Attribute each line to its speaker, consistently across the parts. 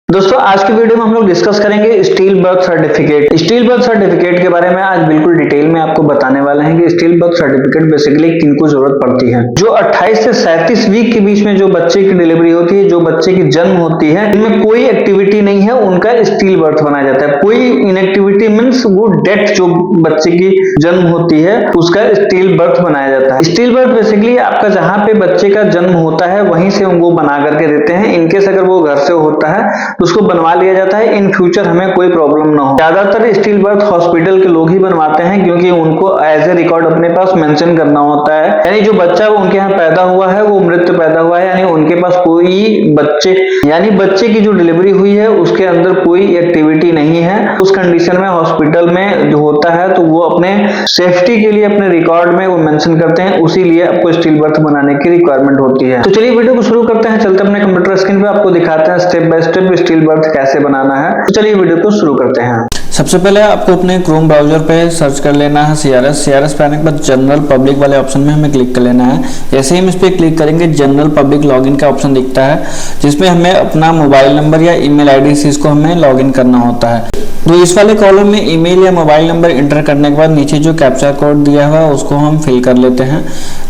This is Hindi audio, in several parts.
Speaker 1: दोस्तों आज की वीडियो में हम लोग डिस्कस करेंगे steel birth certificate. Steel birth certificate के बारे में आज बिल्कुल डिटेल में आपको बताने वाले हैं कि स्टील बर्थ सर्टिफिकेट बेसिकली किनको जरूरत पड़ती है। जो 28 से 37 वीक के बीच में जो बच्चे की डिलीवरी होती है, जो बच्चे की जन्म होती है, इनमें कोई एक्टिविटी नहीं है, उनका स्टील बर्थ बनाया जाता है। कोई इनएक्टिविटी मीन्स वो डेथ जो बच्चे की जन्म होती है उसका स्टील बर्थ बनाया जाता है। स्टील बर्थ बेसिकली आपका जहां पे बच्चे का जन्म होता है वहीं से वो बना करके देते हैं। इनकेस अगर वो घर से होता है तो उसको बनवा लिया जाता है, इन फ्यूचर हमें कोई प्रॉब्लम ना हो। ज्यादातर स्टील बर्थ हॉस्पिटल के लोग ही बनवाते हैं क्योंकि उनको एज ए रिकॉर्ड अपने पास मेंशन करना होता है, यानी जो बच्चा उनके यहाँ पैदा हुआ है वो मृत पैदा हुआ है, यानी उनके पास कोई बच्चे की जो डिलीवरी हुई है उसके अंदर कोई एक्टिविटी नहीं है। उस कंडीशन में हॉस्पिटल में जो होता है तो वो अपने सेफ्टी के लिए अपने रिकॉर्ड में वो मेंशन करते हैं, उसी लिए आपको स्टील बर्थ बनाने की रिक्वायरमेंट होती है। तो चलिए वीडियो को शुरू करते हैं, चलते अपने कंप्यूटर स्क्रीन पे आपको दिखाते हैं step by step steel birth कैसे बनाना है। तो चलिए वीडियो को शुरू करते हैं।
Speaker 2: सबसे पहले आपको अपने क्रोम ब्राउजर पे सर्च कर लेना है सीआरएस पे आने के बाद जनरल पब्लिक वाले ऑप्शन में हमें क्लिक कर लेना है। जैसे ही हम इस पे क्लिक करेंगे जनरल पब्लिक लॉगिन का ऑप्शन दिखता है, जिसमें हमें अपना मोबाइल नंबर या ईमेल आईडी से इसको हमें लॉगिन करना होता है। तो इस वाले कॉलम में ईमेल या मोबाइल नंबर इंटर करने के बाद नीचे जो कैप्चा कोड दिया हुआ है उसको हम फिल कर लेते हैं।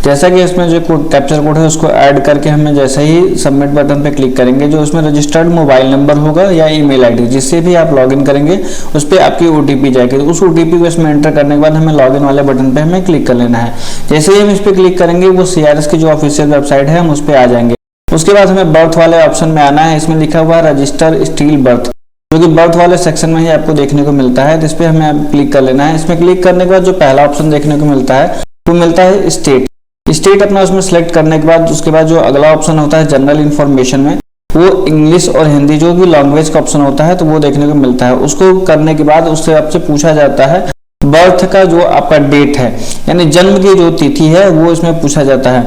Speaker 2: जैसा कि इसमें जो कैप्चा कोड है उसको ऐड करके हमें जैसे ही सबमिट बटन पे क्लिक करेंगे, जो उसमें रजिस्टर्ड मोबाइल नंबर होगा या ईमेल आईडी जिससे भी आप लॉगिन करेंगे उस पर आपकी ओटीपी जाएगी। उस ओटीपी को इसमें एंटर करने के बाद हमें लॉगिन वाले बटन पे हमें क्लिक कर लेना है। जैसे ही हम इस पर क्लिक करेंगे वो सीआरएस की जो ऑफिशियल वेबसाइट है हम उस पर आ जाएंगे। उसके बाद हमें बर्थ वाले ऑप्शन में आना है। इसमें लिखा हुआ है रजिस्टर स्टील बर्थ, जो कि बर्थ वाले सेक्शन में ही आपको देखने को मिलता है। तो इस पर हमें क्लिक कर लेना है। इसमें क्लिक करने के बाद जो पहला ऑप्शन देखने को मिलता है वो मिलता है स्टेट अपना उसमें सेलेक्ट करने के बाद उसके बाद जो अगला ऑप्शन होता है जनरल इन्फॉर्मेशन में वो इंग्लिश और हिंदी जो भी लैंग्वेज का ऑप्शन होता है तो वो देखने को मिलता है। उसको करने के बाद उससे आपसे पूछा जाता है बर्थ का जो आपका डेट है, यानी जन्म की जो तिथि है वो इसमें पूछा जाता है।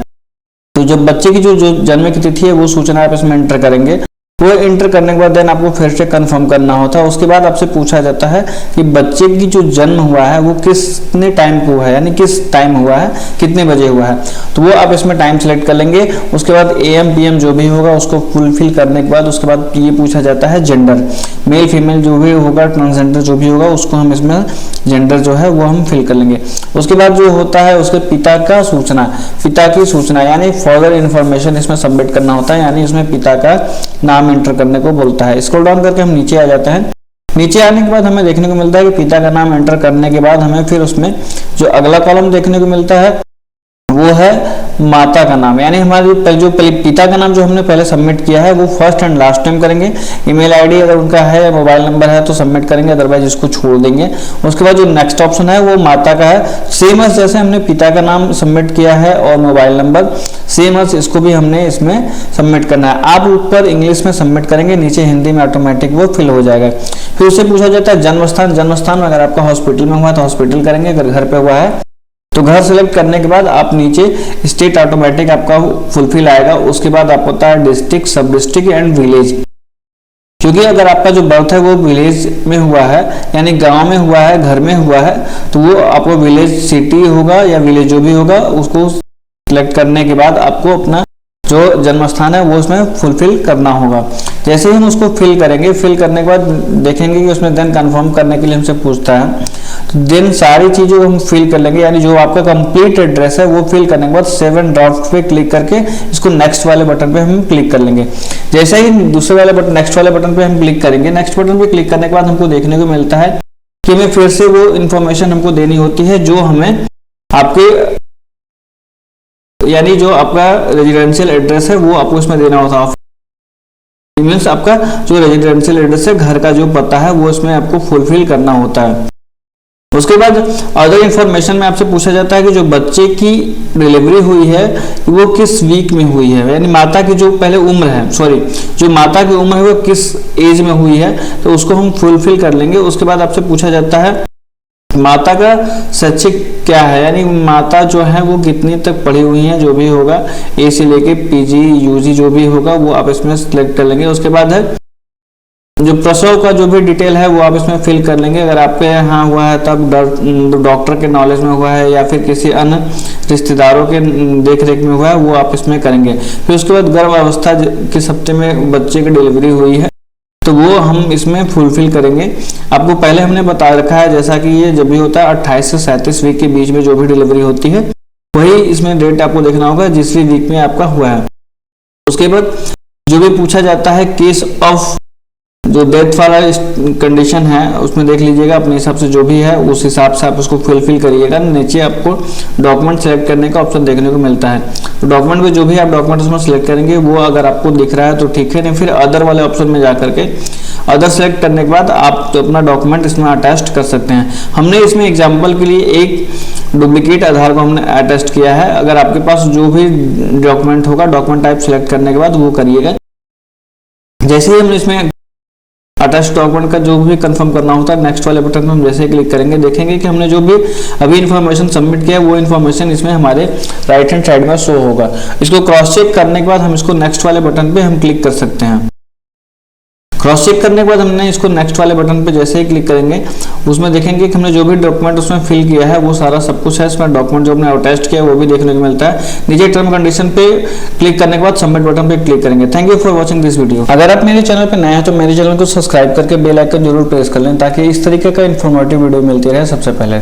Speaker 2: तो जब बच्चे की जो जन्म की तिथि है वो सूचना आप इसमें एंटर करेंगे। वो इंटर करने के बाद देन आपको फिर से कंफर्म करना होता है। उसके बाद आपसे पूछा जाता है कि बच्चे की जो जन्म हुआ है वो कितने टाइम को हुआ है, यानी किस टाइम हुआ है, कितने बजे हुआ है। तो वो आप इसमें टाइम सेलेक्ट कर लेंगे। उसके बाद AM PM जो भी होगा उसको फुलफिल करने के बाद उसके बाद ये पूछा जाता है जेंडर, मेल फीमेल जो भी होगा, ट्रांसजेंडर जो भी होगा उसको हम इसमें जेंडर जो है वो हम फिल कर लेंगे। उसके बाद जो होता है उसके पिता की सूचना यानी फर्दर इन्फॉर्मेशन इसमें सबमिट करना होता है, यानी इसमें पिता का नाम एंटर करने को बोलता है। स्क्रॉल डाउन करके हम नीचे आ जाते हैं। नीचे आने के बाद हमें देखने को मिलता है कि पिता का नाम एंटर करने के बाद हमें फिर उसमें जो अगला कॉलम देखने को मिलता है वो है माता का नाम, यानी हमारे जो पिता का नाम जो हमने पहले सबमिट किया है वो फर्स्ट एंड लास्ट टाइम करेंगे। ईमेल आईडी अगर उनका है या मोबाइल नंबर है तो सबमिट करेंगे, अदरवाइज इसको छोड़ देंगे। उसके बाद जो नेक्स्ट ऑप्शन है वो माता का है, सेम एज जैसे हमने पिता का नाम सबमिट किया है और मोबाइल नंबर सेम एज इसको भी हमने इसमें सबमिट करना है। आप ऊपर इंग्लिश में सबमिट करेंगे, नीचे हिंदी में ऑटोमेटिक वो फिल हो जाएगा। फिर उससे पूछा जाता है जन्मस्थान अगर आपका हॉस्पिटल में हुआ है तो हॉस्पिटल करेंगे, अगर घर पे हुआ है तो घर सेलेक्ट करने के बाद आप नीचे स्टेट ऑटोमेटिक आपका फुलफिल आएगा। उसके बाद आपको होता है डिस्ट्रिक्ट, सब डिस्ट्रिक्ट एंड विलेज, क्योंकि अगर आपका जो बर्थ है वो विलेज में हुआ है यानी गांव में हुआ है, घर में हुआ है, तो वो आपको विलेज सिटी होगा या विलेज जो भी होगा उसको सिलेक्ट करने के बाद आपको अपना जो जन्म स्थान है वो उसमें फुलफिल करना होगा। जैसे ही हम उसको फिल करेंगे, फिल करने के बाद देखेंगे कि उसमें देन कंफर्म करने के लिए हमसे पूछता है, तो देन सारी चीजों को हम फिल कर लेंगे, यानी जो आपका कंप्लीट एड्रेस है वो फिल करने के बाद 7 ड्राफ्ट पे क्लिक करके इसको नेक्स्ट वाले बटन पे हम क्लिक कर लेंगे। जैसे ही दूसरे वाले बटन नेक्स्ट वाले बटन पे हम क्लिक करेंगे, नेक्स्ट बटन पे क्लिक करने के बाद हमको देखने को मिलता है कि हमें फिर से वो इन्फॉर्मेशन हमको देनी होती है जो हमें आपके यानी जो आपका रेजिडेंशियल एड्रेस है वो आपको इसमें देना होता है। मींस आपका जो रेजिडेंशियल एड्रेस है, घर का जो पता है वो इसमें आपको फुलफिल करना होता है। उसके बाद अदर इंफॉर्मेशन में आपसे पूछा जाता है कि जो बच्चे की डिलीवरी हुई है वो किस वीक में हुई है, यानी माता की जो पहले उम्र है जो माता की उम्र है वो किस एज में हुई है, तो उसको हम फुलफिल कर लेंगे। उसके बाद आपसे पूछा जाता है माता का शैक्षिक क्या है, यानी माता जो है वो कितनी तक पढ़ी हुई है, जो भी होगा ए से लेके PG UG जो भी होगा वो आप इसमें सिलेक्ट कर लेंगे। उसके बाद है जो प्रसव का जो भी डिटेल है वो आप इसमें फिल कर लेंगे। अगर आपके यहाँ हुआ है तब डॉक्टर के नॉलेज में हुआ है या फिर किसी अन्य रिश्तेदारों के देख रेख में हुआ है वो आप इसमें करेंगे। फिर उसके बाद गर्भ अवस्था किस हफ्ते में बच्चे की डिलीवरी हुई है तो वो हम इसमें फुलफिल करेंगे। आपको पहले हमने बता रखा है जैसा कि ये जब भी होता है 28 से 37 वीक के बीच में जो भी डिलीवरी होती है वही इसमें डेट आपको देखना होगा जिस भी वीक में आपका हुआ है। उसके बाद जो भी पूछा जाता है केस ऑफ जो डेथ वाला कंडीशन है उसमें देख लीजिएगा अपने हिसाब से जो भी है उस हिसाब से आप उसको फुलफिल करिएगा। नीचे आपको डॉक्यूमेंट सेलेक्ट करने का ऑप्शन देखने को मिलता है, तो डॉक्यूमेंट में जो भी आप डॉक्यूमेंट उसमें सेलेक्ट करेंगे वो अगर आपको दिख रहा है तो ठीक है, नहीं फिर अदर वाले ऑप्शन में जा करके अदर सेलेक्ट करने के बाद आप तो अपना डॉक्यूमेंट इसमें अटैच कर सकते हैं। हमने इसमें एग्जाम्पल के लिए एक डुप्लीकेट आधार को हमने अटैच किया है। अगर आपके पास जो भी डॉक्यूमेंट होगा डॉक्यूमेंट टाइप सेलेक्ट करने के बाद वो करिएगा। जैसे ही हमने इसमें अटैच डॉक्यूमेंट का जो भी कंफर्म करना होता है नेक्स्ट वाले बटन पर हम जैसे क्लिक करेंगे देखेंगे कि हमने जो भी अभी इन्फॉर्मेशन सबमिट किया है वो इन्फॉर्मेशन इसमें हमारे राइट हैंड साइड में शो होगा। इसको क्रॉस चेक करने के बाद हम इसको नेक्स्ट वाले बटन पे हम क्लिक कर सकते हैं। क्रॉस चेक करने के बाद हमने इसको नेक्स्ट वाले बटन पे जैसे ही क्लिक करेंगे उसमें देखेंगे कि हमने जो भी डॉक्यूमेंट उसमें फिल किया है वो सारा सब कुछ है। इसमें डॉक्यूमेंट जो हमने अटैच किया है वो भी देखने को मिलता है। नीचे टर्म कंडीशन पे क्लिक करने के बाद सबमिट बटन पे क्लिक करेंगे। Thank you for watching this video. अगर आप मेरे चैनल पे नए हैं तो मेरे चैनल को सब्सक्राइब करके बेल आइकन जरूर प्रेस कर लें ताकि इस तरीके का इन्फॉर्मेटिव वीडियो मिलती रहे सबसे पहले।